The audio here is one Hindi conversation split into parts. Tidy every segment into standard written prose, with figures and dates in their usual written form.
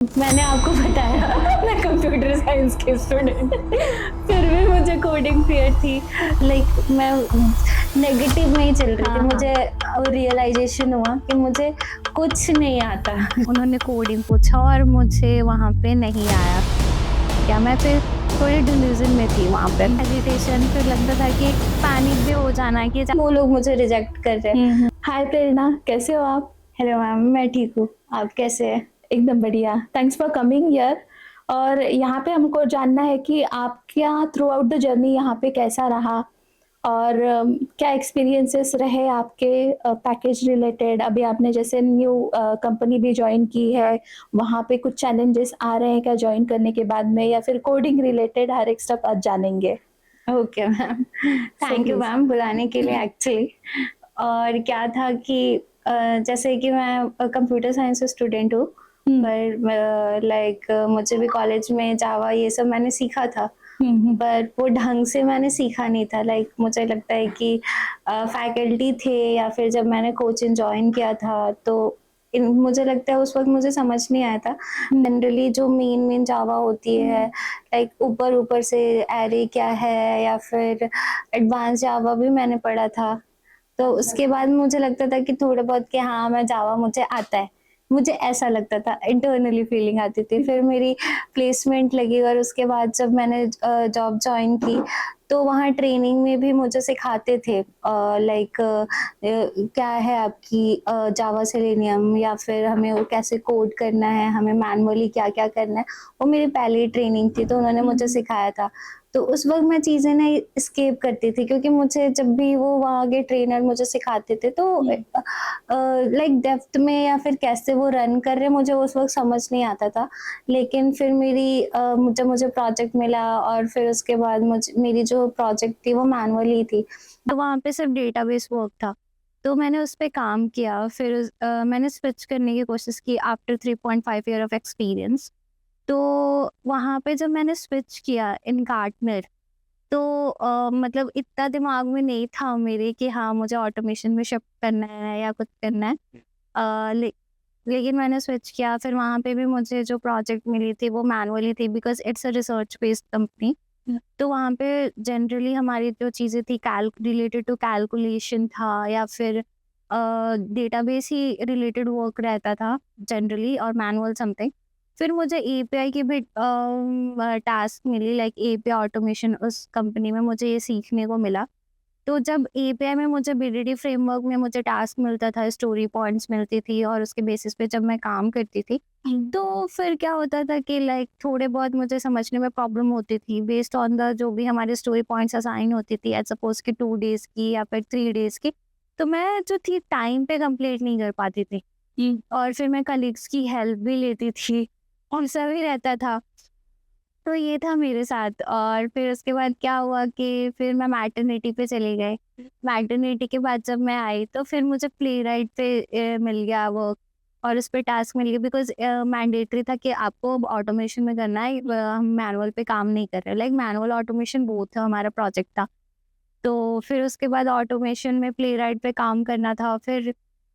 मैंने आपको बताया मैं कंप्यूटर साइंस की स्टूडेंट फिर भी मुझे कोडिंग फियर थी। मैं नेगेटिव में ही चल रही थी। हाँ, हाँ। मुझे रियलाइजेशन हुआ कि मुझे कुछ नहीं आता। उन्होंने कोडिंग पूछा और मुझे वहाँ पे नहीं आया। क्या मैं फिर थोड़ी डिल्यूजन में थी वहाँ पे। हेजिटेशन फिर लगता था कि पैनिक भी हो जाना कि वो लोग मुझे रिजेक्ट कर रहे हैं। हाय प्रेरणा, कैसे हो आप? हेलो मैम, मैं ठीक हूँ। आप कैसे हैं? एकदम बढ़िया। Thanks for coming here. और यहाँ पे हमको जानना है कि आपका थ्रू आउट द जर्नी यहाँ पे कैसा रहा और क्या एक्सपीरियंसेस रहे आपके पैकेज रिलेटेड। अभी आपने जैसे न्यू कंपनी भी ज्वाइन की है, वहाँ पे कुछ चैलेंजेस आ रहे हैं क्या ज्वाइन करने के बाद में, या फिर कोडिंग रिलेटेड हर एक स्टेप आज जानेंगे। Okay ma'am, so thank you please. Ma'am बुलाने के लिए एक्चुअली। और क्या था कि जैसे कि मैं कंप्यूटर साइंस स्टूडेंट हूँ, पर मुझे भी कॉलेज में जावा ये सब मैंने सीखा था, पर वो ढंग से मैंने सीखा नहीं था। मुझे लगता है कि फैकल्टी थे या फिर जब मैंने कोचिंग जॉइन किया था तो मुझे लगता है उस वक्त मुझे समझ नहीं आया था। जनरली जो मेन मेन जावा होती है, ऊपर ऊपर से एरे क्या है या फिर एडवांस जावा भी मैंने पढ़ा था। तो उसके बाद मुझे लगता था कि थोड़ा बहुत कि हाँ मैं जावा मुझे आता है, मुझे ऐसा लगता था, इंटरनली फीलिंग आती थी। फिर मेरी प्लेसमेंट लगी और उसके बाद जब मैंने जॉब ज्वाइन की तो वहाँ ट्रेनिंग में भी मुझे सिखाते थे क्या है आपकी जावा सेलेनियम, या फिर हमें वो कैसे कोड करना है, हमें मैनुअली क्या क्या करना है। वो मेरी पहली ट्रेनिंग थी तो उन्होंने मुझे सिखाया था। तो उस वक्त मैं चीज़ें ना स्केप करती थी क्योंकि मुझे जब भी वो वहाँ के ट्रेनर मुझे सिखाते थे तो डेप्थ में या फिर कैसे वो रन कर रहे हैं मुझे उस वक्त समझ नहीं आता था। लेकिन फिर जब मुझे प्रोजेक्ट मिला और फिर उसके बाद मेरी जो प्रोजेक्ट थी वो मैनुअली थी, तो वहाँ पे सिर्फ डेटाबेस वर्क था। तो मैंने उस पे काम किया। फिर मैंने स्विच करने की कोशिश की आफ्टर 3.5 ईयर ऑफ एक्सपीरियंस। तो वहाँ पे जब मैंने स्विच किया इन गार्टनर, तो मतलब इतना दिमाग में नहीं था मेरे कि हाँ मुझे ऑटोमेशन में शिफ्ट करना है या कुछ करना है। अ, ले, लेकिन मैंने स्विच किया। फिर वहाँ पे भी मुझे जो प्रोजेक्ट मिली थी वो मैनुअली थी because it's a research based company. तो वहाँ पे जनरली हमारी जो चीज़ें थी कैल रिलेटेड टू कैलकुलेशन था या फिर डेटाबेस ही रिलेटेड वर्क रहता था जनरली, और मैनुअल समथिंग। फिर मुझे एपीआई की भी टास्क मिली, एपीआई ऑटोमेशन उस कंपनी में मुझे ये सीखने को मिला। तो जब एपीआई में मुझे बीडीडी फ्रेमवर्क में मुझे टास्क मिलता था, स्टोरी पॉइंट्स मिलती थी और उसके बेसिस पे जब मैं काम करती थी, तो फिर क्या होता था कि थोड़े बहुत मुझे समझने में प्रॉब्लम होती थी बेस्ड ऑन द जो भी हमारे स्टोरी पॉइंट्स असाइन होती थी, एज सपोज कि 2 डेज़ की या फिर 3 डेज़ की। तो मैं जो थी टाइम पे कंप्लीट नहीं कर पाती थी। और फिर मैं कलीग्स की हेल्प भी लेती थी और सभी रहता था। तो ये था मेरे साथ। और फिर उसके बाद क्या हुआ कि फिर मैं मैटरनिटी पे चली गई। मैटरनिटी के बाद जब मैं आई तो फिर मुझे प्लेराइट पे मिल गया वर्क और उस पे टास्क मिल गया बिकॉज़ मैंडेटरी था कि आपको ऑटोमेशन में करना है। हम मैनुअल पे काम नहीं कर रहे, मैनुअल ऑटोमेशन बोथ हमारा प्रोजेक्ट था। तो फिर उसके बाद ऑटोमेशन में प्लेराइट पे काम करना था। फिर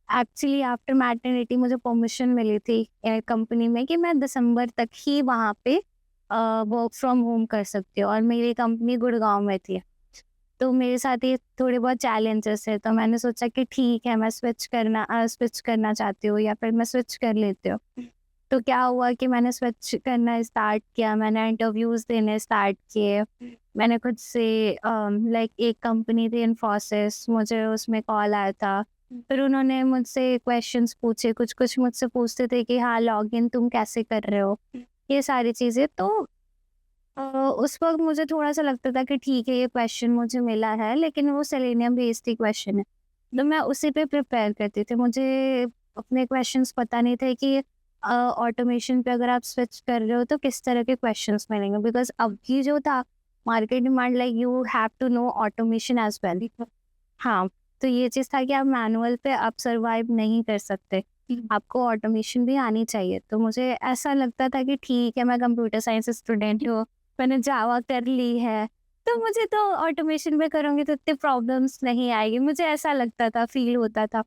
एक्चुअली आफ्टर मैटरनिटी मुझे परमिशन मिली थी कंपनी में कि मैं दिसंबर तक ही वहाँ पे वर्क फ्रॉम होम कर सकती हूँ, और मेरी कंपनी गुड़गांव में थी। तो मेरे साथ ये थोड़े बहुत चैलेंजेस है, तो मैंने सोचा कि ठीक है मैं स्विच करना चाहती हूँ या फिर मैं स्विच कर लेती हूँ। तो क्या हुआ कि मैंने स्विच करना स्टार्ट किया, मैंने इंटरव्यूज़ देने स्टार्ट किए। मैंने खुद से एक कंपनी थी इन्फोसिस, मुझे उसमें कॉल आया था। फिर उन्होंने मुझसे क्वेश्चंस पूछे, कुछ-कुछ मुझसे पूछते थे कि हाँ, लॉगिन तुम कैसे कर रहे हो? ये सारी चीज़ें। तो अ, उस वक़्त मुझे थोड़ा-सा लगता था कि ठीक है ये क्वेश्चन मुझे मिला है, लेकिन वो सेलेनियम बेस्ड ही क्वेश्चन है। तो मैं उसी पे प्रिपेयर करती थी। मुझे अपने क्वेश्चंस पता नहीं थे कि ऑटोमेशन पे अगर आप स्विच कर रहे हो तो किस तरह के क्वेश्चंस मिलेंगे, बिकॉज़ अभी जो था market demand you have to know automation as well. हाँ, तो ये चीज़ था कि आप मैनुअल पे आप सर्वाइव नहीं कर सकते। आपको ऑटोमेशन भी आनी चाहिए। तो मुझे ऐसा लगता था कि ठीक है मैं कंप्यूटर साइंस स्टूडेंट हूँ, मैंने जावा कर ली है, तो मुझे तो ऑटोमेशन में करूँगी तो इतने प्रॉब्लम्स नहीं आएगी। मुझे ऐसा लगता था, फ़ील होता था।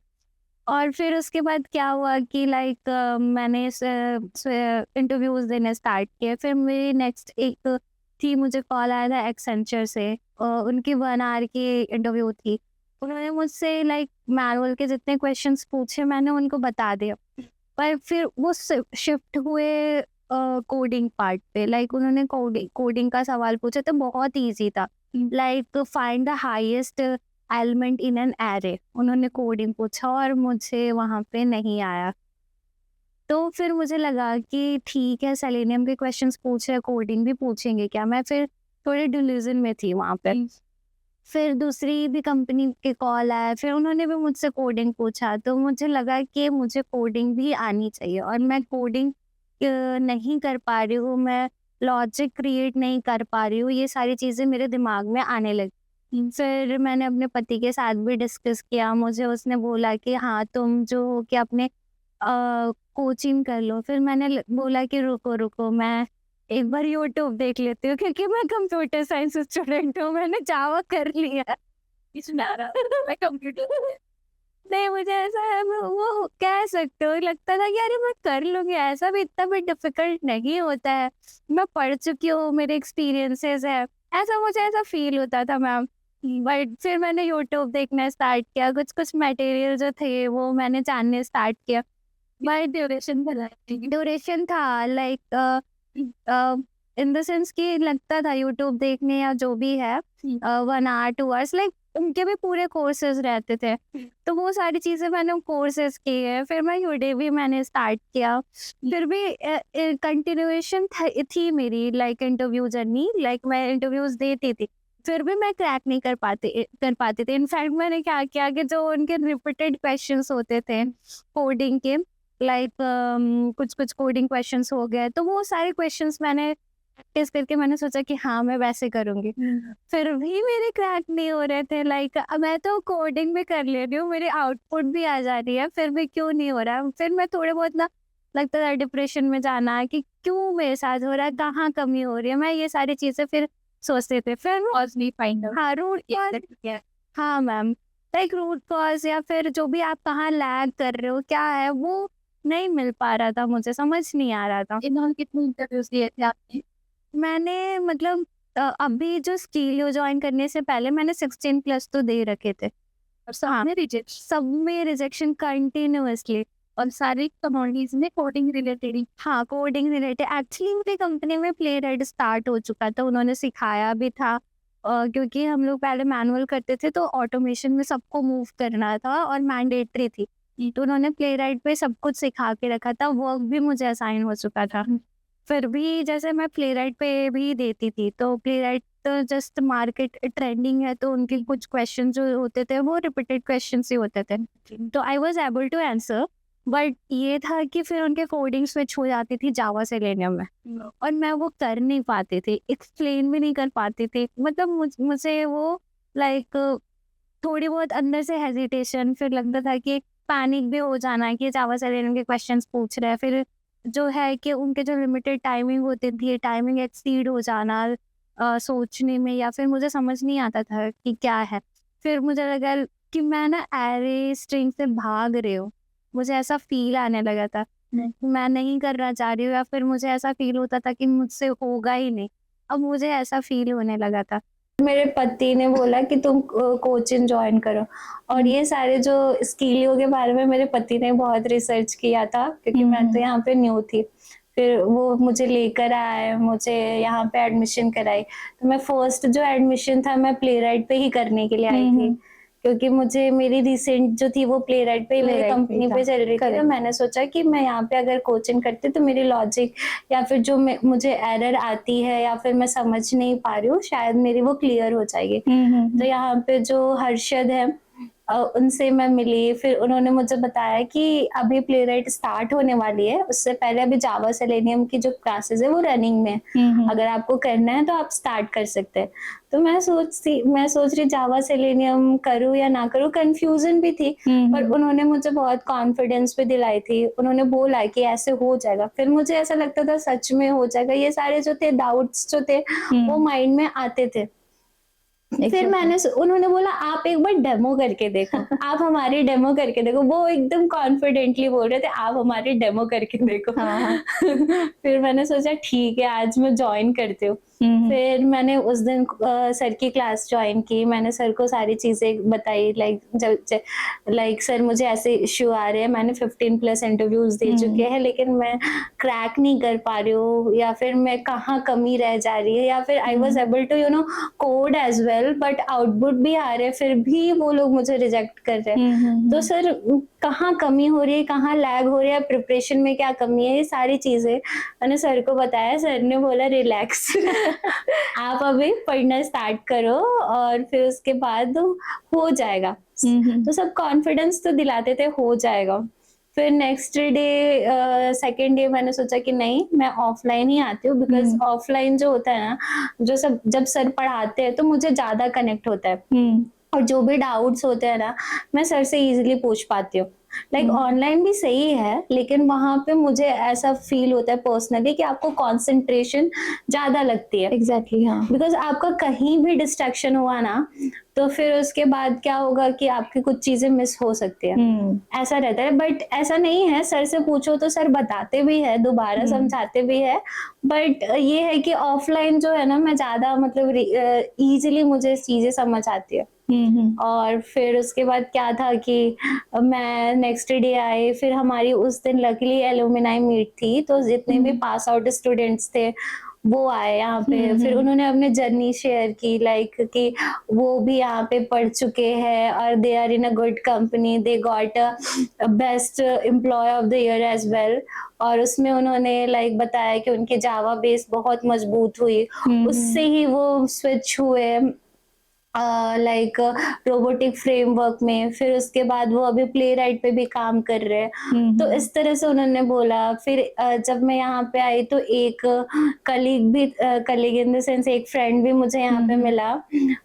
और फिर उसके बाद क्या हुआ कि लाइक मैंने इंटरव्यूज देने स्टार्ट किए। फिर मेरी नेक्स्ट एक थी, मुझे कॉल आया था एक्सेंचर से, उनकी 1 आवर की इंटरव्यू थी। उन्होंने मुझसे लाइक मैनुअल के जितने क्वेश्चंस पूछे मैंने उनको बता दिया, पर फिर वो शिफ्ट हुए कोडिंग पार्ट पे। लाइक उन्होंने कोडिंग का सवाल पूछा तो बहुत इजी था, like find the highest element in an array, उन्होंने कोडिंग पूछा और मुझे वहाँ पे नहीं आया। तो फिर मुझे लगा कि ठीक है, सेलेनियम के क्वेश्चंस पूछ रहे, कोडिंग भी पूछेंगे क्या। मैं फिर थोड़ी डिल्यूजन में थी वहाँ पे। फिर दूसरी भी कंपनी के कॉल आया, फिर उन्होंने भी मुझसे कोडिंग पूछा, तो मुझे लगा कि मुझे कोडिंग भी आनी चाहिए, और मैं कोडिंग नहीं कर पा रही हूँ, मैं लॉजिक क्रिएट नहीं कर पा रही हूँ, ये सारी चीज़ें मेरे दिमाग में आने लगी। फिर मैंने अपने पति के साथ भी डिस्कस किया, मुझे उसने बोला कि हाँ तुम जो हो कि अपने कोचिंग कर लो। फिर मैंने बोला कि रुको रुको, मैं एक बार यूट्यूब देख लेती हूँ, क्योंकि मैं कंप्यूटर साइंस स्टूडेंट हूँ, मैंने जावा कर लिया। मैं कंप्यूटर नहीं, मुझे ऐसा है, मैं वो कह सकते हो, लगता था कि अरे मैं कर लूंगी, ऐसा भी इतना भी डिफिकल्ट नहीं होता है, मैं पढ़ चुकी हूँ, मेरे एक्सपीरियंसेस है, ऐसा मुझे ऐसा फील होता था मैम। बट फिर मैंने यूट्यूब देखना स्टार्ट किया, कुछ कुछ मटेरियल जो थे वो मैंने जानने स्टार्ट किया। बट ड्यूरेशन था लाइक इन द सेंस कि लगता था यूट्यूब देखने या जो भी है 1 आवर 2 आवर्स, लाइक उनके भी पूरे कोर्सेज रहते थे। तो वो सारी चीज़ें मैंने कोर्सेज किए हैं। फिर मैं यूडेमी मैंने स्टार्ट किया, फिर भी कंटिन्यूएशन थी मेरी लाइक इंटरव्यू जर्नी, लाइक मैं इंटरव्यूज देती थी, फिर भी मैं क्रैक नहीं कर पाती थी। इनफैक्ट मैंने क्या किया कि जो उनके रिपीटेड क्वेश्चंस होते थे कोडिंग के, लाइक कुछ कुछ कोडिंग क्वेश्चंस हो गए, तो वो सारे क्वेश्चंस मैंने प्रैक्टिस करके मैंने सोचा कि हाँ मैं वैसे करूँगी। फिर भी मेरे क्रैक नहीं हो रहे थे, लाइक मैं तो कोडिंग भी कर ले रही हूँ, मेरी आउटपुट भी आ जा रही है, फिर भी क्यों नहीं हो रहा है। फिर मैं थोड़े बहुत ना लगता था डिप्रेशन में जाना कि क्यों मेरे साथ हो रहा है, कहाँ कमी हो रही है, मैं ये सारी चीज़ें फिर सोचते थे। फिर हाँ रूट कॉज, हाँ मैम, लाइक रूट कॉज या फिर जो भी आप कहाँ लैग कर रहे हो क्या है, वो नहीं मिल पा रहा था, मुझे समझ नहीं आ रहा था। इन्होंने कितने इंटरव्यूज दिए थे आपने? मैंने मतलब अभी जो स्टीलियो ज्वाइन करने से पहले मैंने 16 प्लस तो दे रखे थे, और सब में रिजेक्ट, सब में रिजेक्शन कंटिन्यूअसली, और सारी कम्युनिटीज में कोडिंग रिलेटेड ही। हाँ कोडिंग रिलेटेड, एक्चुअली मेरी कंपनी में प्ले राइट स्टार्ट हो चुका था, उन्होंने सिखाया भी था, क्योंकि हम लोग पहले मैनुअल करते थे तो ऑटोमेशन में सबको मूव करना था और मैंडेटरी थी, तो उन्होंने प्ले राइट पे सब कुछ सिखा के रखा था, वर्क भी मुझे असाइन हो चुका था। फिर भी जैसे मैं प्ले राइट पे भी देती थी, तो प्ले राइट तो जस्ट मार्केट ट्रेंडिंग है, तो उनके कुछ क्वेश्चन जो होते थे वो रिपीटेड क्वेश्चन ही होते थे, तो I was able to answer. But ये था कि फिर उनके कोडिंग स्विच हो जाती थी जावा सेलेनियम में, और मैं वो कर नहीं पाती थी, एक्सप्लेन भी नहीं कर पाती थी, मतलब मुझे वो लाइक थोड़ी बहुत अंदर से हेजिटेशन, फिर लगता था कि पैनिक भी हो जाना कि जावा सेलेनियम के क्वेश्चंस पूछ रहे हैं, फिर जो है कि उनके जो लिमिटेड टाइमिंग होती थी, टाइमिंग एक्सीड हो जाना सोचने में, या फिर मुझे समझ नहीं आता था कि क्या है। फिर मुझे लगा कि मैं ना एरे स्ट्रिंग से भाग रही हूँ, मुझे ऐसा फील आने लगा था, मैं नहीं करना चाह रही हूँ, या फिर मुझे ऐसा फील होता था कि मुझसे होगा ही नहीं, अब मुझे ऐसा फील होने लगा था। मेरे पति ने बोला कि तुम कोचिंग ज्वाइन करो, और ये सारे जो स्किलियो के बारे में मेरे पति ने बहुत रिसर्च किया था, क्योंकि मैं तो यहाँ पे न्यू थी। फिर वो मुझे लेकर आए, मुझे यहाँ पे एडमिशन कराई, तो मैं फर्स्ट जो एडमिशन था मैं प्ले राइट पे ही करने के लिए आई थी, क्योंकि मुझे मेरी रिसेंट जो थी वो प्ले राइट पे मेरी कंपनी पे चल रही थी, तो मैंने सोचा कि मैं यहाँ पे अगर कोचिंग करती तो मेरी लॉजिक या फिर जो मुझे एरर आती है या फिर मैं समझ नहीं पा रही हूँ, शायद मेरी वो क्लियर हो जाएगी। तो यहाँ पे जो हर्षद है उनसे मैं मिली, फिर उन्होंने मुझे बताया कि अभी प्ले राइट स्टार्ट होने वाली है, उससे पहले अभी जावा सेलेनियम की जो क्लासेस है वो रनिंग में, अगर आपको करना है तो आप स्टार्ट कर सकते हैं। तो मैं सोच रही जावा सेलेनियम करूँ या ना करूँ, कंफ्यूजन भी थी, पर उन्होंने मुझे बहुत कॉन्फिडेंस पे दिलाई थी, उन्होंने बोला कि ऐसे हो जाएगा, फिर मुझे ऐसा लगता था सच में हो जाएगा, ये सारे जो थे डाउट्स जो थे वो माइंड में आते थे। फिर उन्होंने बोला आप एक बार डेमो करके देखो, आप हमारी डेमो करके देखो। वो एकदम कॉन्फिडेंटली बोल रहे थे आप हमारी डेमो करके देखो। हाँ, हाँ। फिर मैंने सोचा ठीक है आज मैं जॉइन करती हूँ। फिर मैंने उस दिन सर की क्लास जॉइन की। मैंने सर को सारी चीज़ें बताई, लाइक सर मुझे ऐसे इश्यू आ रहे हैं, मैंने 15 प्लस इंटरव्यूज़ दे चुके हैं लेकिन मैं क्रैक नहीं कर पा रही हूँ, या फिर मैं कहाँ कमी रह जा रही है, या फिर I was able to code as well but output भी आ रहे हैं, फिर भी वो लोग मुझे रिजेक्ट कर रहे हैं। तो सर कहाँ कमी हो रही है, कहाँ लैग हो रही है, प्रिपरेशन में क्या कमी है, ये सारी चीज़ें मैंने सर को बताया। सर ने बोला रिलैक्स आप अभी पढ़ना स्टार्ट करो और फिर उसके बाद हो जाएगा। तो सब कॉन्फिडेंस तो दिलाते थे हो जाएगा। फिर नेक्स्ट डे सेकंड डे मैंने सोचा कि नहीं मैं ऑफलाइन ही आती हूँ, बिकॉज़ ऑफलाइन जो होता है ना, जो सब जब सर पढ़ाते हैं तो मुझे ज़्यादा कनेक्ट होता है। और जो भी डाउट्स होते हैं ना, मैं सर से ईज़िली पूछ पाती हूँ। लाइक ऑनलाइन भी सही है, लेकिन वहाँ पे मुझे ऐसा फ़ील होता है पर्सनली कि आपको कंसंट्रेशन ज़्यादा लगती है। एग्ज़ैक्टली हाँ। बिकॉज़ आपका कहीं भी डिस्ट्रैक्शन हुआ ना, तो फिर उसके बाद क्या होगा कि आपकी कुछ चीज़ें मिस हो सकती हैं। ऐसा रहता है, बट ऐसा नहीं है, सर से पूछो तो सर बताते भी हैं, दोबारा समझाते भी हैं। बट ये है कि ऑफ़लाइन जो है ना, मैं ज़्यादा मतलब ईज़िली मुझे चीज़ें समझ आती है। और फिर उसके बाद क्या था कि मैं नेक्स्ट डे आई, फिर हमारी उस दिन लकीली एलुमनाई मीट थी, तो जितने भी पास आउट स्टूडेंट्स थे, वो आए यहाँ पे। फिर उन्होंने अपनी जर्नी शेयर की, लाइक कि वो भी यहाँ पे पढ़ चुके हैं और they are in a good company, they got a best employee of the year as well. और उसमें उन्होंने लाइक बताया कि उनकी जावा बेस बहुत मजबूत हुई, उससे ही वो स्विच हुए लाइक रोबोटिक फ्रेमवर्क में। फिर उसके बाद वो अभी प्लेराइट पे भी काम कर रहे हैं। तो इस तरह से उन्होंने बोला। फिर जब मैं यहाँ पे आई तो एक कलीग इन द सेंस एक फ्रेंड भी मुझे यहाँ पे मिला,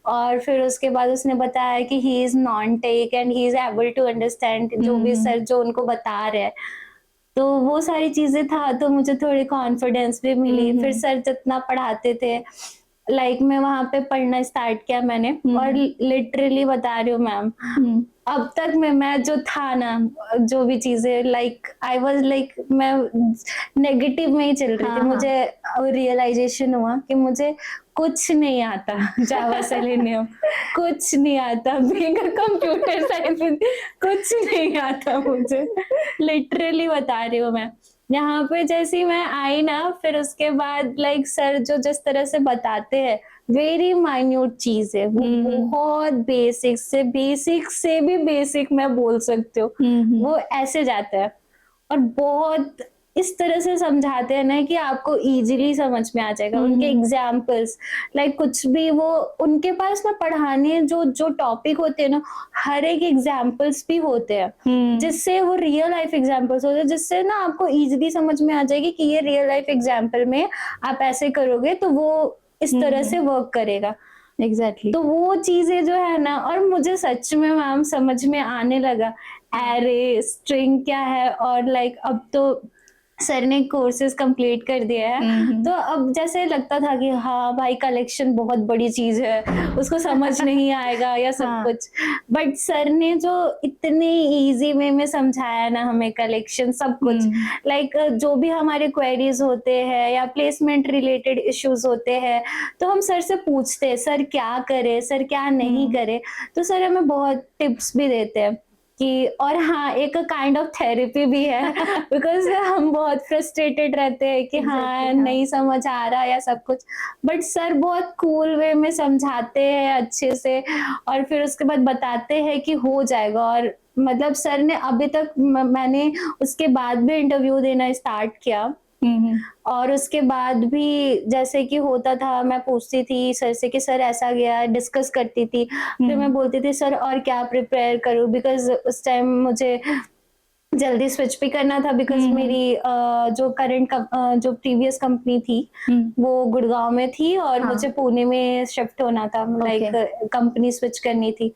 और फिर उसके बाद उसने बताया कि he is non tech and he is able to understand जो भी सर जो उनको बता रहे हैं। तो वो सारी चीज़ें था, तो मुझे थोड़ी कॉन्फिडेंस भी मिली। फिर सर जितना पढ़ाते थे, लाइक मैं वहाँ पे पढ़ना स्टार्ट किया मैंने, और लिटरली बता रही हूँ मैम, अब तक मैं जो था ना, जो भी चीज़ें लाइक आई वाज़ लाइक मैं नेगेटिव में ही चल रही थी। हाँ, हाँ। मुझे रियलाइज़ेशन हुआ कि मुझे कुछ नहीं आता जावा सेलेनियम, कुछ नहीं आता बीइंग अ कंप्यूटर साइंस, कुछ नहीं आता मुझे। लिटरली बता रही हूँ मैं। यहाँ पे जैसे ही मैं आई ना, फिर उसके बाद लाइक सर जो जिस तरह से बताते हैं, वेरी माइन्यूट चीज़ है, वो बहुत बेसिक से भी बेसिक मैं बोल सकती हूँ। वो ऐसे जाता है और बहुत इस तरह से समझाते हैं ना कि आपको ईज़िली समझ में आ जाएगा। उनके एग्ज़ाम्पल्स लाइक कुछ भी वो उनके पास ना पढ़ाने जो जो टॉपिक होते हैं ना, हर एक एग्ज़ाम्पल्स भी होते हैं। जिससे वो रियल लाइफ एग्ज़ाम्पल्स होते हैं, जिससे ना आपको ईज़िली समझ में आ जाएगी कि ये रियल लाइफ एग्ज़ाम्पल में आप ऐसे करोगे तो वो इस तरह से वर्क करेगा। एग्ज़ैक्टली। तो वो चीज़ें जो है ना, और मुझे सच में मैम समझ में आने लगा एरे, स्ट्रिंग क्या है, और लाइक अब तो सर ने कोर्सेज़ कंप्लीट कर दिया है। तो अब जैसे लगता था कि हाँ भाई कलेक्शन बहुत बड़ी चीज़ है, उसको समझ नहीं आएगा या सब हाँ। कुछ। बट सर ने जो इतने ईज़ी वे में समझाया ना हमें कलेक्शन सब कुछ, लाइक जो भी हमारे क्वेरीज़ होते हैं या प्लेसमेंट रिलेटेड इश्यूज़ होते हैं, तो हम सर से पूछते हैं सर क्या करें, सर क्या नहीं करें? तो सर हमें बहुत टिप्स भी देते हैं कि, और हाँ, एक काइंड ऑफ थेरेपी भी है बिकॉज़ हम बहुत फ्रस्ट्रेटेड रहते हैं कि हाँ, एग्ज़ैक्टली हाँ। नहीं समझ आ रहा या सब कुछ। बट सर बहुत कूल वे में समझाते हैं अच्छे से, और फिर उसके बाद बताते हैं कि हो जाएगा। और मतलब सर ने अभी तक मैंने उसके बाद भी इंटरव्यू देना स्टार्ट किया, और उसके बाद भी जैसे कि होता था, मैं पूछती थी सर से कि सर ऐसा गया, डिस्कस करती थी। फिर मैं बोलती थी सर और क्या प्रिपेयर करूँ, बिकॉज़ उस टाइम मुझे जल्दी स्विच भी करना था, बिकॉज़ मेरी जो प्रीवियस कंपनी थी, वो गुड़गाँव में थी और हाँ। मुझे पुणे में शिफ्ट होना था, ओके। लाइक कंपनी स्विच करनी थी।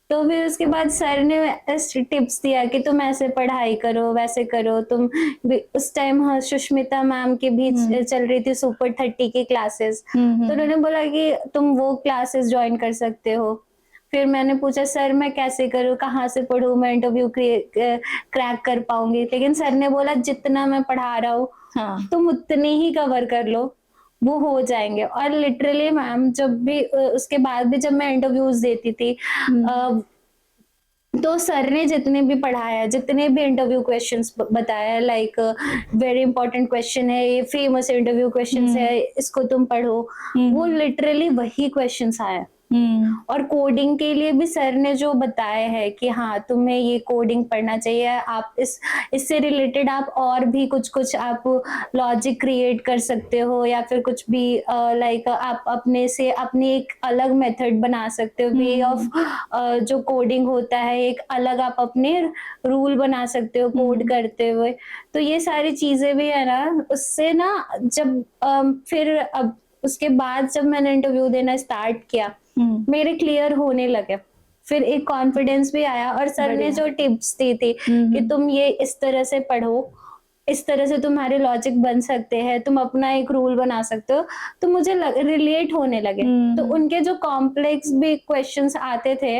तो फिर उसके बाद सर ने ऐसे टिप्स दिया कि तुम ऐसे पढ़ाई करो, वैसे करो, तुम भी उस टाइम हाँ, सुष्मिता मैम की भी हुँ। चल रही थी सुपर 30 की क्लासेस। तो हुँ। उन्होंने बोला कि तुम वो क्लासेस जॉइन कर सकते हो। फिर मैंने पूछा सर मैं कैसे करूँ, कहाँ से पढ़ूँ, मैं इंटरव्यू क्रैक कर पाऊँगी? लेकिन सर ने बोला जितना मैं पढ़ा रहा हूँ, हाँ। तुम उतने ही कवर कर लो, वो हो जाएँगे। और लिटरली मैम जब भी उसके बाद भी जब मैं इंटरव्यूज़ देती थी हुँ। अ, तो सर ने जितने भी पढ़ाया, जितने भी इंटरव्यू क्वेश्चंस बताया लाइक वेरी इंपॉर्टेंट क्वेश्चन है, ये फेमस इंटरव्यू क्वेश्चंस हुँ। है, इसको तुम पढ़ो, हुँ, वो हुँ। लिटरली वही क्वेश्चंस आए। हुँ। और कोडिंग के लिए भी सर ने जो बताया है कि हाँ, तुम्हें ये कोडिंग पढ़ना चाहिए, आप इससे रिलेटेड आप और भी कुछ-कुछ आप लॉजिक क्रिएट कर सकते हो या फिर कुछ भी लाइक आप अपने से अपनी एक अलग मेथड बना सकते हो, वे ऑफ हुँ। जो कोडिंग होता है, एक अलग आप अपने रूल बना सकते हो कोड हुँ। करते हुए। तो ये सारी चीज़ें भी है ना, उससे ना जब फिर अब उसके बाद जब मैंने इंटरव्यू देना स्टार्ट किया, हुँ। मेरे क्लियर होने लगे। फिर एक कॉन्फिडेंस भी आया और सर ने बढ़िया। जो टिप्स दी थी हुँ, कि हुँ। तुम ये इस तरह से पढ़ो, इस तरह से तुम्हारे लॉजिक बन सकते हैं, तुम अपना एक रूल बना सकते हो, तो मुझे लग रिलेट होने लगे। हुँ, तो हुँ। उनके जो कॉम्प्लेक्स भी क्वेश्चन्स आते थे,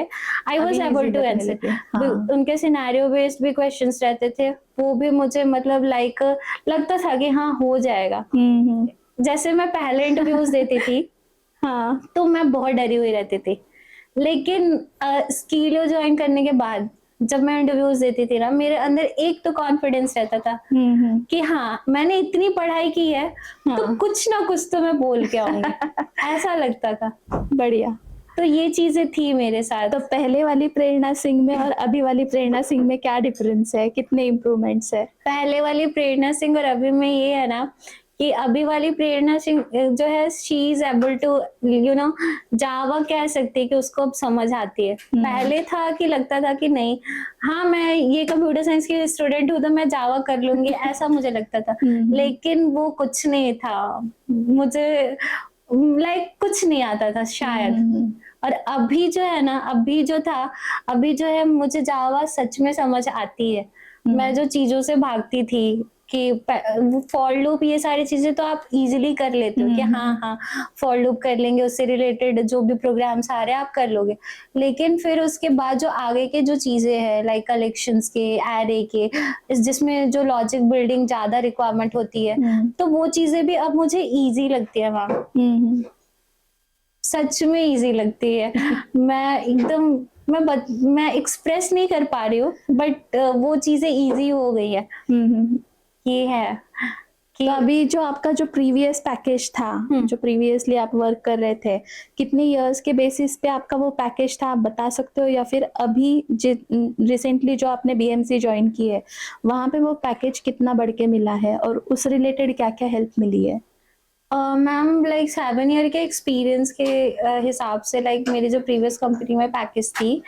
आई वाज़ अभी एबल ईज़ी टू लगने आंसर। लगे। ब हाँ। उनके सिनेरियो बेस्ड भी क्वेश्चन्स रहते थे, वो भी मुझे मतलब लाइक लगता था कि हाँ, हो जाएगा। हुँ, हुँ। जैसे मैं पहले इंटरव्यूज़ देती थी, हाँ। तो मैं बहुत डरी हुई रहती थी। लेकिन स्कीलो जॉइन करने के बाद जब मैं इंटरव्यूज़ देती थी ना, मेरे अंदर एक तो कॉन्फिडेंस रहता था हुँ, हुँ। कि हाँ, मैंने इतनी पढ़ाई की है, तो हाँ। कुछ ना कुछ तो मैं बोल के आऊँगी, ऐसा लगता था। बढ़िया। तो ये चीज़ें थी मेरे तो साथ। पहले वाली प्रेरणा सिंह में और अभी वाली प्रेरणा सिंह में क्या डिफरेंस है? कितने इम्प्रूवमेंट्स है? पहले वाली प्रेरणा सिंह और अभी में ये है ना कि अभी वाली प्रेरणा सिंह जो है she is able to Java कह सकते हैं कि उसको अब समझ आती है। हुँ। पहले था कि लगता था कि नहीं, हाँ, मैं ये कंप्यूटर साइंस की स्टूडेंट हूँ तो मैं जावा कर लूँगी, ऐसा मुझे लगता था। हुँ, हुँ। लेकिन वो कुछ नहीं था। मुझे लाइक कुछ नहीं आता था हुँ, शायद। हुँ, हुँ। और अभी जो है ना, अभी जो है मुझे जावा सच में समझ आती है। मैं हुँ। जो चीज़ों से भागती थी कि वो फॉर लूप ये सारी चीज़ें तो आप ईज़िली कर लेते हो हुँ, कि हाँ, हुँ। हाँ, फॉर लूप कर लेंगे, उससे रिलेटेड जो भी प्रोग्राम्स आ रहे हैं आप कर लोगे। लेकिन फिर उसके बाद जो आगे के जो चीज़ें हैं लाइक कलेक्शंस के, एरे के, जिसमें जो लॉजिक बिल्डिंग ज़्यादा रिक्वायरमेंट होती है, हुँ। तो वो चीज़ें भी अब मुझे ईज़ी लगती है मैम। हुँ, हुँ। सच में ईज़ी लगती है। मैं एकदम मैं एक्सप्रेस नहीं कर पा रही हूँ बट वो चीज़ें ईज़ी हो गई है। हुँ, हुँ। ये है कि तो अभी जो आपका जो प्रीवियस पैकेज था, हुँ। जो प्रीवियसली आप वर्क कर रहे थे, कितने इयर्स के बेसिस पे आपका वो पैकेज था, आप बता सकते हो? या फिर अभी रिसेंटली जो आपने बीएमसी जॉइन की है, वहाँ पे वो पैकेज कितना बढ़ के मिला है और उस रिलेटेड क्या-क्या हेल्प मिली है? मैम लाइक 7 ईयर के एक्सपीरियंस के हिसाब से लाइक मेरी जो प्रीवियस कंपनी में पैकेज थी,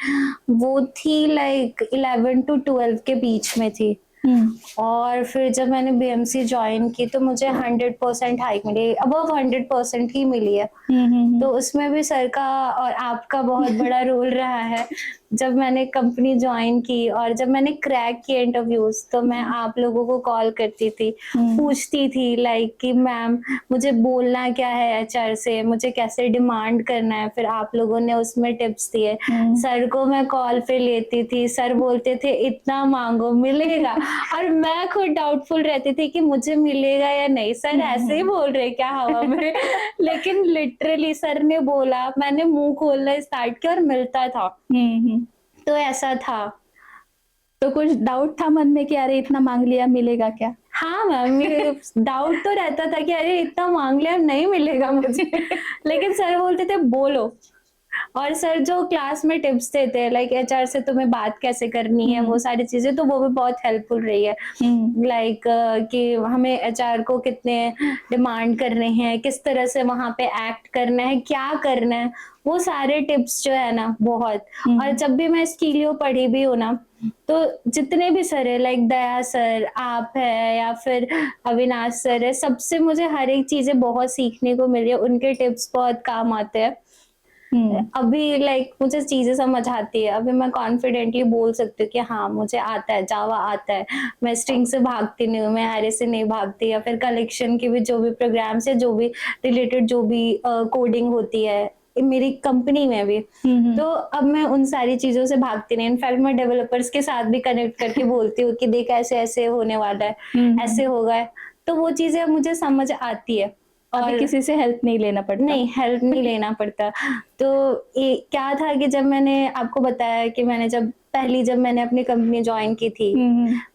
वो थी लाइक 11 टू 12 के बीच में थी। हुँ। और फिर जब मैंने बीएमसी जॉइन की तो मुझे 100% हाइक मिली, अबव 100% ही मिली है। हुँ, हुँ, तो हुँ। उसमें भी सर का और आपका बहुत बड़ा रोल रहा है। जब मैंने कंपनी जॉइन की और जब मैंने क्रैक किए इंटरव्यूज़ तो मैं हुँ। आप लोगों को कॉल करती थी, हुँ। पूछती थी लाइक कि मैम मुझे बोलना क्या है एचआर से, मुझे कैसे डिमांड करना है, फिर आप लोगों ने उसमें टिप्स दिए। हुँ। सर को मैं कॉल पे लेती थी, सर बोलते थे इतना माँगो मिलेगा और मैं खुद डाउटफुल रहती थी कि मुझे मिलेगा या नहीं, सर हुँ, ऐसे ही हुँ। बोल रहे हैं क्या हवा में? लेकिन लिटरली सर ने बोला, मैंने मुँह खोलना स्टार्ट किया और मिलता था। हुँ, हुँ। तो ऐसा था। तो कुछ डाउट था मन में कि अरे इतना माँग लिया मिलेगा क्या? हाँ मैम, ये डाउट तो रहता था कि अरे इतना माँग लिया नहीं मिलेगा मुझे। लेकिन सर बोलते थे बोलो। और सर जो क्लास में टिप्स देते हैं लाइक एचआर से तुम्हें बात कैसे करनी है, वो हुँ। सारी चीज़ें तो वो भी बहुत हेल्पफुल रही है। हुँ। लाइक कि हमें एचआर को कितने डिमांड करने हैं, किस तरह से वहाँ पे एक्ट करना है, क्या करना है, वो सारे टिप्स जो है ना बहुत। और हुँ। जब भी मैं स्कीलियो पढ़ी भी हूँ ना, तो जितने भी सर है लाइक दया सर, आप है या फिर अविनाश सर है, सबसे मुझे हर एक चीज़ें बहुत सीखने को मिली है, उनके टिप्स बहुत काम आते हैं। अभी लाइक मुझे चीजें समझ आती है, अभी मैं कॉन्फिडेंटली बोल सकती हूँ कि हाँ मुझे आता है, जावा आता है, मैं स्ट्रिंग से भागती नहीं हूँ, मैं एरे से नहीं भागती, या फिर कलेक्शन के भी जो भी प्रोग्राम्स है, जो भी रिलेटेड जो भी कोडिंग होती है मेरी कंपनी में भी, तो अब मैं उन सारी चीजों से भागती नहीं। इनफैक्ट मैं डेवलपर्स के साथ भी कनेक्ट करके बोलती हूँ कि देख ऐसे ऐसे होने वाला है, ऐसे होगा है, तो वो चीजें अब मुझे समझ आती है। अभी और किसी से हेल्प नहीं लेना पड़ता। नहीं, हेल्प नहीं लेना पड़ता। तो ये क्या था कि जब मैंने आपको बताया कि जब मैंने अपनी कंपनी जॉइन की थी,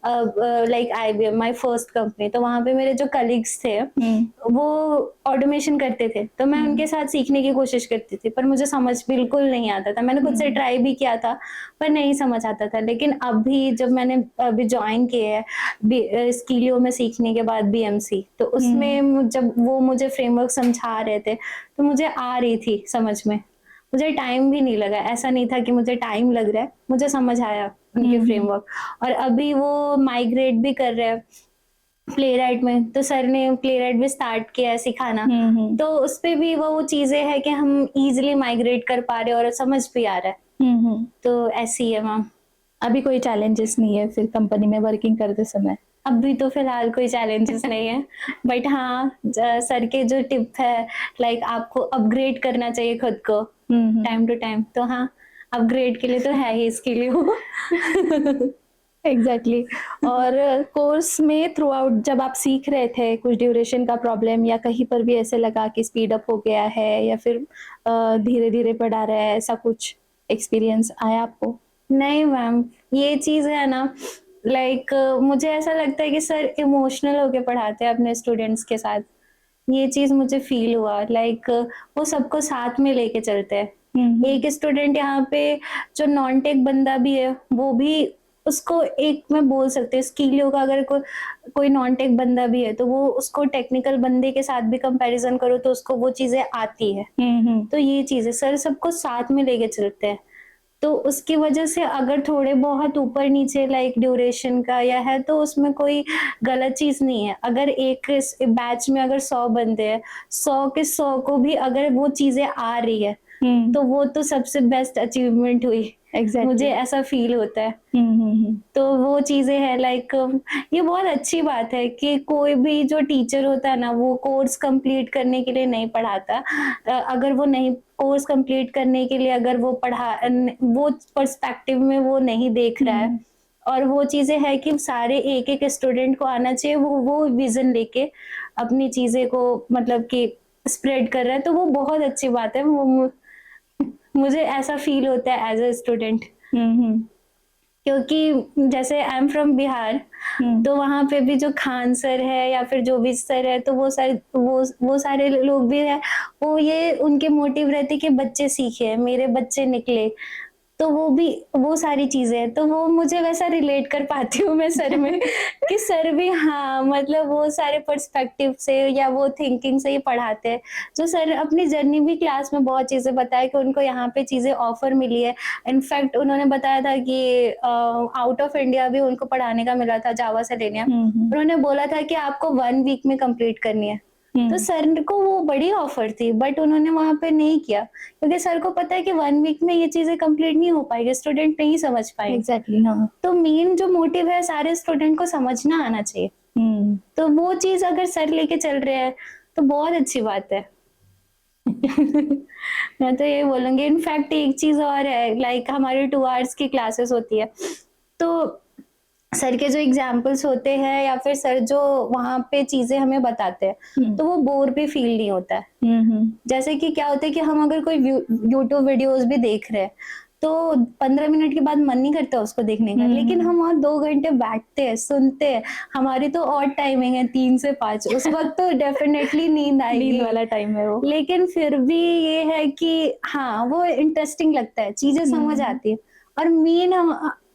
like IBM my first company, तो वहाँ पे मेरे जो कलीग्स थे, वो ऑटोमेशन करते थे, तो मैं उनके साथ सीखने की कोशिश करती थी, पर मुझे समझ बिल्कुल नहीं आता था। मैंने खुद से ट्राई भी किया था, पर नहीं समझ आता था। लेकिन अभी जब मैंने अभी जॉइन किया है स्किलियो में सीखने के बाद बीएमसी, तो उसमें जब वो मुझे फ्रेमवर्क समझा रहे थे, तो मुझे आ रही थी समझ में। मुझे टाइम भी नहीं लगा, ऐसा नहीं था कि मुझे टाइम लग रहा है, मुझे समझ आया उनके फ्रेमवर्क। और अभी वो माइग्रेट भी कर रहे हैं प्लेराइट में, तो सर ने प्लेराइट भी स्टार्ट किया है सिखाना, तो उस पे भी वो चीजें है कि हम इजीली माइग्रेट कर पा रहे हैं और समझ भी आ रहा है। तो ऐसी है मैम। अभी कोई चैलेंजेस नहीं है फिर कंपनी में वर्किंग करते समय? अभी तो फिलहाल कोई चैलेंजेस नहीं है, बट हाँ सर के जो टिप है, लाइक आपको अपग्रेड करना चाहिए खुद को टाइम टू टाइम, तो हाँ अपग्रेड के लिए तो है ही इसके लिए। एग्जैक्टली और कोर्स में थ्रू आउट जब आप सीख रहे थे, कुछ ड्यूरेशन का प्रॉब्लम या कहीं पर भी ऐसे लगा कि स्पीड अप हो गया है या फिर धीरे धीरे पढ़ा रहा है, ऐसा कुछ एक्सपीरियंस आया आपको? नहीं मैम, ये चीज है ना, लाइक मुझे ऐसा लगता है कि सर इमोशनल होके पढ़ाते हैं अपने स्टूडेंट्स के साथ। ये चीज मुझे फील हुआ, लाइक वो सबको साथ में लेके चलते हैं। एक स्टूडेंट यहाँ पे जो नॉन टेक बंदा भी है, वो भी उसको एक मैं बोल सकते हैं स्किलियो का, अगर कोई नॉन टेक बंदा भी है तो वो उसको टेक्निकल बंदे के साथ भी कंपैरिजन करो तो उसको वो चीजें आती है। तो ये चीज है, सर सबको साथ में लेके चलते हैं, तो उसकी वजह से अगर थोड़े बहुत ऊपर नीचे लाइक ड्यूरेशन का या है, तो उसमें कोई गलत चीज नहीं है। अगर एक बैच में अगर 100 बंदे हैं, 100 के 100 को भी अगर वो चीजें आ रही है, तो वो तो सबसे बेस्ट अचीवमेंट हुई। Exactly. मुझे ऐसा फील होता है। तो वो चीजें हैं, लाइक ये बहुत अच्छी बात है कि कोई भी जो टीचर होता है ना, वो कोर्स कंप्लीट करने के लिए नहीं पढ़ाता। अगर वो नहीं कोर्स कंप्लीट करने के लिए, अगर वो वो पर्सपेक्टिव में वो नहीं देख रहा है, और वो चीजें है कि सारे एक एक स्टूडेंट को आना चाहिए, वो विजन लेके अपनी चीजें को मतलब कि स्प्रेड कर रहा है, तो वो बहुत अच्छी बात है। वो मुझे ऐसा फील होता है एज अ स्टूडेंट, क्योंकि जैसे आई एम फ्रॉम बिहार, तो वहाँ पे भी जो खान सर है या फिर जो भी सर है, तो वो सारे लोग भी है, वो ये उनके मोटिव रहते कि बच्चे सीखे, मेरे बच्चे निकले, तो वो सारी चीजें हैं, तो वो मुझे वैसा रिलेट कर पाती हूँ मैं सर में कि सर भी हाँ मतलब वो सारे पर्सपेक्टिव से या वो थिंकिंग से ही पढ़ाते हैं। जो सर अपनी जर्नी भी क्लास में बहुत चीजें बताया कि उनको यहाँ पे चीजें ऑफर मिली है। इनफैक्ट उन्होंने बताया था कि आउट ऑफ इंडिया भी उनको पढ़ाने का मिला था जावा सेलेनियम। उन्होंने बोला था कि आपको 1 वीक में कंप्लीट करनी है, तो सर को वो बड़ी ऑफर थी, बट उन्होंने वहां पे नहीं किया, क्योंकि सर को पता है कि 1 वीक में ये चीजें कंप्लीट नहीं हो पाएगी, स्टूडेंट नहीं समझ पाएंगे। एग्जैक्टली हाँ। तो मेन जो मोटिव है, सारे स्टूडेंट को समझना आना चाहिए। तो वो चीज अगर सर लेके चल रहे हैं तो बहुत अच्छी बात है। मैं तो ये बोलूंगी। इनफैक्ट एक चीज और है, लाइक हमारी 2 आवर्स की क्लासेस होती है, तो सर के जो एग्जाम्पल्स होते हैं या फिर सर जो वहाँ पे चीजें हमें बताते हैं, तो वो बोर भी फील नहीं होता है। जैसे कि क्या होता है कि हम अगर कोई यूट्यूब वीडियोस भी देख रहे हैं, तो 15 मिनट के बाद मन नहीं करता उसको देखने का, लेकिन हम वहाँ 2 घंटे बैठते हैं, सुनते हैं। हमारी तो और टाइमिंग है 3 से 5, उस वक्त तो डेफिनेटली नींद आएगी, नींद वाला टाइम है वो, लेकिन फिर भी ये है कि हाँ वो इंटरेस्टिंग लगता है, चीजें समझ आती है। और मेन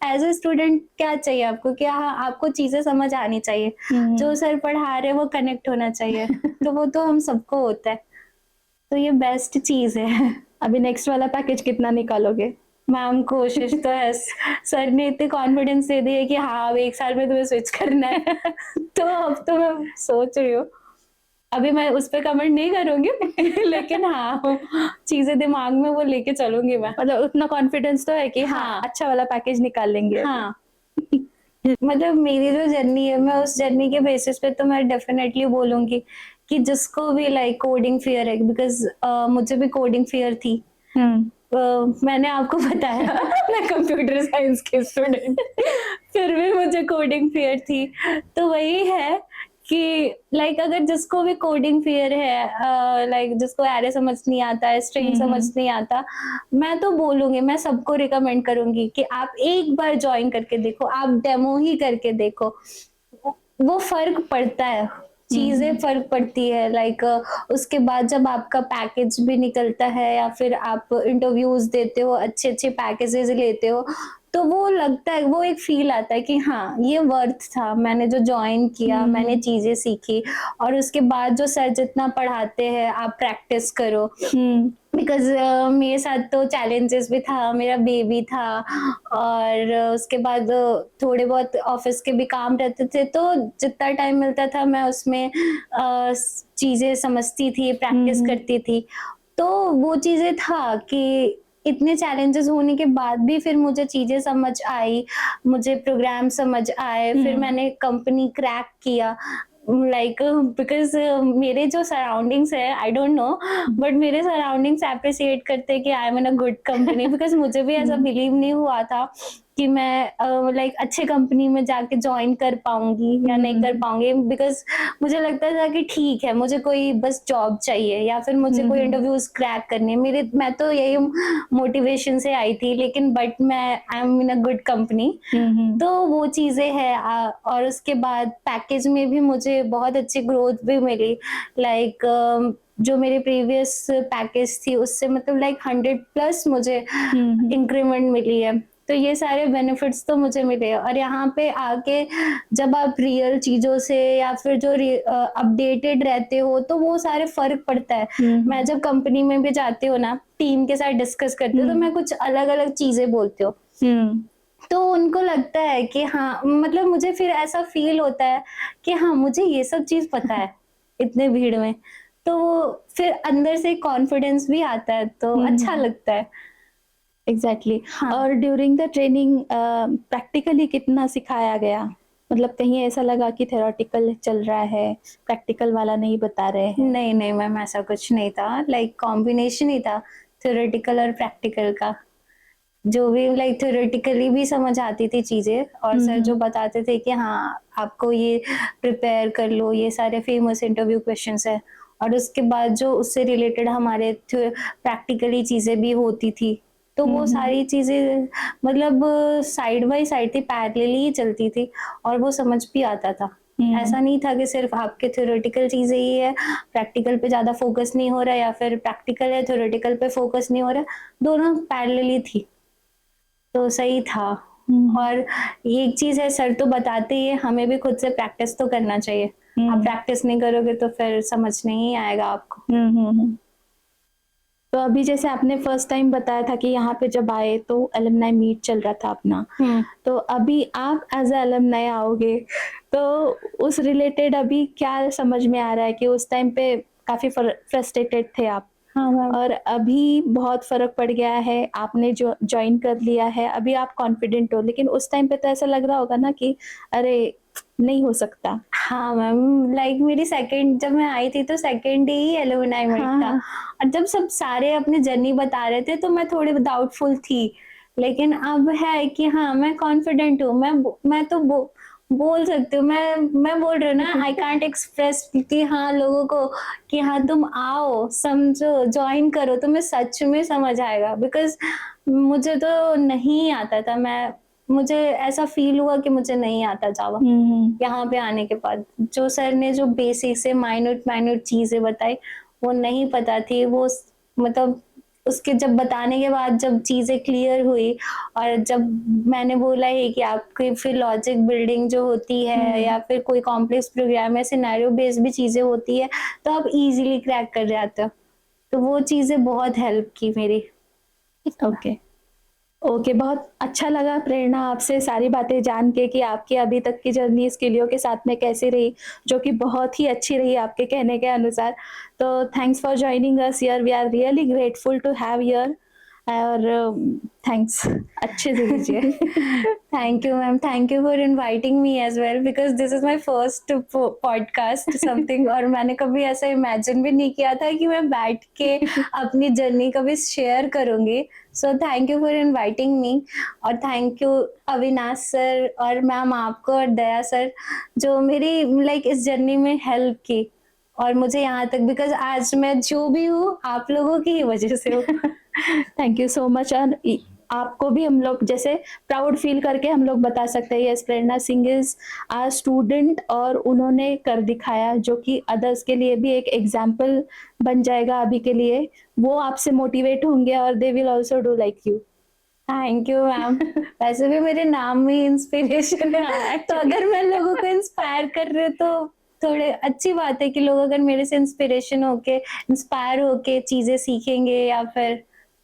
एज ए स्टूडेंट क्या चाहिए आपको, क्या आपको चीजें समझ आनी चाहिए, जो सर पढ़ा रहे वो कनेक्ट होना चाहिए। तो वो तो हम सबको होता है, तो ये बेस्ट चीज है। अभी नेक्स्ट वाला पैकेज कितना निकालोगे? मैम कोशिश तो है, सर ने इतने कॉन्फिडेंस दे दिया कि हाँ अब 1 साल में तुम्हें स्विच करना है। तो अब तो मैं सोच रही हूँ। अभी मैं उस पे कमेंट नहीं करूँगी लेकिन हाँ, चीज़ें दिमाग में वो लेके चलूँगी मैं। मतलब उतना कॉन्फिडेंस तो है कि हाँ, हाँ, अच्छा वाला पैकेज निकाल लेंगे अभी। हाँ। मतलब मेरी जो जर्नी है, मैं उस जर्नी के बेसिस पे तो मैं डेफिनेटली बोलूँगी कि जिसको भी लाइक कोडिंग फ़ियर है, बिकॉज़ मुझे भी कोडिंग फ़ियर थी। हुँ। मैंने आपको बताया मैं कंप्यूटर साइंस की स्टूडेंट फिर भी मुझे कोडिंग फ़ियर थी। तो वही है कि लाइक अगर जिसको भी कोडिंग फ़ियर है, लाइक जिसको एरे समझ नहीं आता है, स्ट्रिंग हुँ, समझ हुँ। नहीं आता, मैं तो बोलूँगी, मैं सबको रिकमेंड करूँगी कि आप एक बार जॉइन करके देखो, आप डेमो ही करके देखो। वो फ़र्क पड़ता है, हुँ, चीज़ें हुँ। फ़र्क पड़ती है, लाइक उसके बाद जब आपका पैकेज भी निकलता है या फिर आप इंटरव्यूज़ देते हो, अच्छे-अच्छे पैकेजेज़ लेते हो, तो वो लगता है, वो एक फ़ील आता है कि हाँ, ये वर्थ था, मैंने जो जॉइन किया, हुँ, मैंने हुँ। चीज़ें सीखी और उसके बाद जो सर जितना पढ़ाते हैं, आप प्रैक्टिस करो। हुँ। बिकॉज़ मेरे साथ तो चैलेंजेस भी था, मेरा बेबी था और उसके बाद थोड़े बहुत ऑफ़िस के भी काम रहते थे, तो जितना टाइम मिलता था मैं उसमें चीज़ें समझती थी, हुँ, प्रैक्टिस हुँ। करती थी। तो वो चीज़ें था कि इतने चैलेंजेस होने के बाद भी फिर मुझे चीज़ें समझ आई, मुझे प्रोग्राम समझ आए, फिर हुँ। मैंने कंपनी क्रैक किया। लाइक बिकॉज़ मेरे जो सराउंडिंग्स है, आई डोंट नो, बट मेरे सराउंडिंग्स एप्रिशिएट करते हैं कि आई am in a good company, because मुझे भी ऐसा हुँ। बिलीव नहीं हुआ था कि मैं लाइक अच्छे कंपनी में जाके जॉइन कर पाऊँगी या हुँ, नहीं हुँ, कर हुँ। पाऊँगी, बिकॉज़ मुझे लगता था कि ठीक है, मुझे कोई बस जॉब चाहिए या फिर मुझे हुँ, कोई हुँ। इंटरव्यूज़ क्रैक करने हैं। मैं तो यही मोटिवेशन से आई थी, लेकिन बट मैं I am in a good company. हुँ, हुँ। तो वो चीज़ें हैं, और उसके बाद पैकेज में भी मुझे बहुत अच्छी ग्रोथ भी मिली। लाइक जो मेरे प्रीवियस पैकेज थी उससे मतलब लाइक 100 प्लस मुझे हुँ, हुँ। इंक्रीमेंट मिली है। तो ये सारे बेनिफिट्स तो मुझे मिले और यहाँ पे आके जब आप रियल चीज़ों से या फिर जो अपडेटेड रहते हो तो वो सारे फ़र्क पड़ता है। हुँ, मैं हुँ। जब कंपनी में भी जाती हूँ ना, टीम के साथ डिस्कस करती हूँ तो हुँ। मैं कुछ अलग-अलग चीज़ें बोलती हूँ। हुँ। तो उनको लगता है कि हाँ, मतलब मुझे फिर ऐसा फ़ील होता है कि हाँ, मुझे ये सब चीज़ पता है, इतने भीड़ में। तो फिर अंदर से कॉन्फिडेंस भी आता है, तो हुँ, अच्छा हुँ। लगता है। एग्ज़ैक्टली। हाँ। और ड्यूरिंग द ट्रेनिंग प्रैक्टिकली कितना सिखाया गया? मतलब कहीं ऐसा लगा कि थ्योरेटिकल चल रहा है, प्रैक्टिकल वाला नहीं बता रहे हैं? नहीं, नहीं मैम, ऐसा कुछ नहीं था, लाइक कॉम्बिनेशन ही था थ्योरेटिकल और प्रैक्टिकल का। जो भी लाइक थ्योरेटिकली भी समझ आती थी चीज़ें और हुँ, सर जो हुँ। बताते थे कि हाँ, आपको ये प्रिपेयर कर लो, ये सारे फेमस इंटरव्यू क्वेश्चन्स हैं और उसके बाद जो उससे रिलेटेड हमारे प्रैक्टिकली चीज़ें भी होती थी। तो हुँ, वो हुँ। सारी चीज़ें मतलब साइड बाय साइड थी, पैरेलली ही चलती थी और वो समझ भी आता था। हुँ। ऐसा नहीं था कि सिर्फ़ आपके थ्योरेटिकल चीज़ें ही है, प्रैक्टिकल पे ज़्यादा फ़ोकस नहीं हो रहा है या फिर प्रैक्टिकल है, थ्योरेटिकल पे फ़ोकस नहीं हो रहा है, दोनों पैरेलली थी। तो सही था। हुँ। और ये एक चीज़ है, सर तो बताते ही हैं, हमें भी खुद से प्रैक्टिस तो करना चाहिए। आप हुँ। प्रैक्टिस नहीं करोगे तो फिर समझ नहीं आएगा आपको। हुँ, हुँ, हुँ। तो अभी जैसे आपने फर्स्ट टाइम बताया था कि यहाँ पे जब आए तो एलुमनाई मीट चल रहा था अपना। हुँ। तो अभी आप एज़ अ एलुमनाई आओगे, तो उस रिलेटेड अभी क्या समझ में आ रहा है कि उस टाइम पे काफ़ी फ्रस्ट्रेटेड थे आप हाँ, मैम। और अभी बहुत फ़र्क पड़ गया है, आपने जो जॉइन कर लिया है, अभी आप कॉन्फिडेंट हो। लेकिन उस टाइम पे तो ऐसा लग रहा होगा ना कि अरे! नहीं हो सकता। हाँ, मैम, लाइक मेरी सेकंड जब मैं आई थी तो सेकंड डे ही एलुमनाई मीट हाँ, था हाँ। और जब सब सारे अपनी जर्नी बता रहे थे तो मैं थोड़ी डाउटफुल थी। लेकिन अब है कि हाँ, मैं कॉन्फिडेंट हूँ, मैं तो बोल सकती हूँ, मैं बोल रही हूँ ना, आई कांट एक्सप्रेस कि हाँ, लोगों को कि हाँ, तुम आओ, समझो, जॉइन करो, तुम्हें सच में समझ आएगा बिकॉज़ मुझे तो नहीं आता था। मुझे ऐसा फ़ील हुआ कि मुझे नहीं आता जावा। हुँ, हुँ। यहाँ पे आने के बाद जो सर ने जो बेसिक से माइन्यूट माइन्यूट चीज़ें बताई, वो नहीं पता थी। वो मतलब उसके जब बताने के बाद जब चीज़ें क्लियर हुई और जब मैंने बोला है कि आपकी फिर लॉजिक बिल्डिंग जो होती है हुँ। या फिर कोई कॉम्प्लेक्स प्रोग्राम है, सिनेरियो बेस्ड भी चीज़ें होती है, तो आप इज़िली क्रैक कर जाते हो। तो वो चीज़ें बहुत हेल्प की मेरी। ओके। ओके, बहुत अच्छा लगा प्रेरणा आपसे सारी बातें जान के कि आपकी अभी तक की जर्नी स्किलियो के साथ में कैसी रही, जो कि बहुत ही अच्छी रही आपके कहने के अनुसार। तो thanks for joining us here, we are really grateful to have here और थैंक्स अच्छे से दीजिए। Thank you, ma'am. Thank you for inviting me as well because this is my first podcast something और मैंने कभी ऐसा इमेजिन भी नहीं किया था कि मैं बैठ के अपनी जर्नी कभी शेयर करूँगी। So thank you for inviting me और थैंक यू अविनाश सर और मैम आपको और दया सर जो मेरी लाइक इस जर्नी में हेल्प की और मुझे यहाँ तक बिकॉज़ आज मैं जो भी हूँ आप लोगों की ही वजह से हूँ। थैंक यू सो मच और आपको भी हम लोग जैसे प्राउड फील करके हम लोग बता सकते हैं yes Prerna Singh is a student और उन्होंने कर दिखाया जो कि अदर्स के लिए भी एक एग्जाम्पल बन जाएगा अभी के लिए। वो आपसे मोटिवेट होंगे और they will also do like you. Thank you ma'am. वैसे भी मेरे नाम में इंस्पिरेशन है तो अगर मैं लोगों को इंस्पायर कर रही हूँ तो थोड़े अच्छी बात है कि लोग अगर मेरे से इंस्पिरेशन होके इंस्पायर होके चीजें सीखेंगे या फिर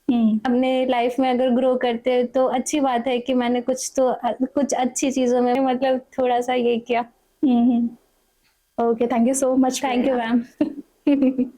अपने लाइफ में अगर ग्रो करते हैं तो अच्छी बात है कि मैंने कुछ तो कुछ अच्छी चीजों में मतलब थोड़ा सा ये किया। Okay, thank you so much. Thank you ma'am.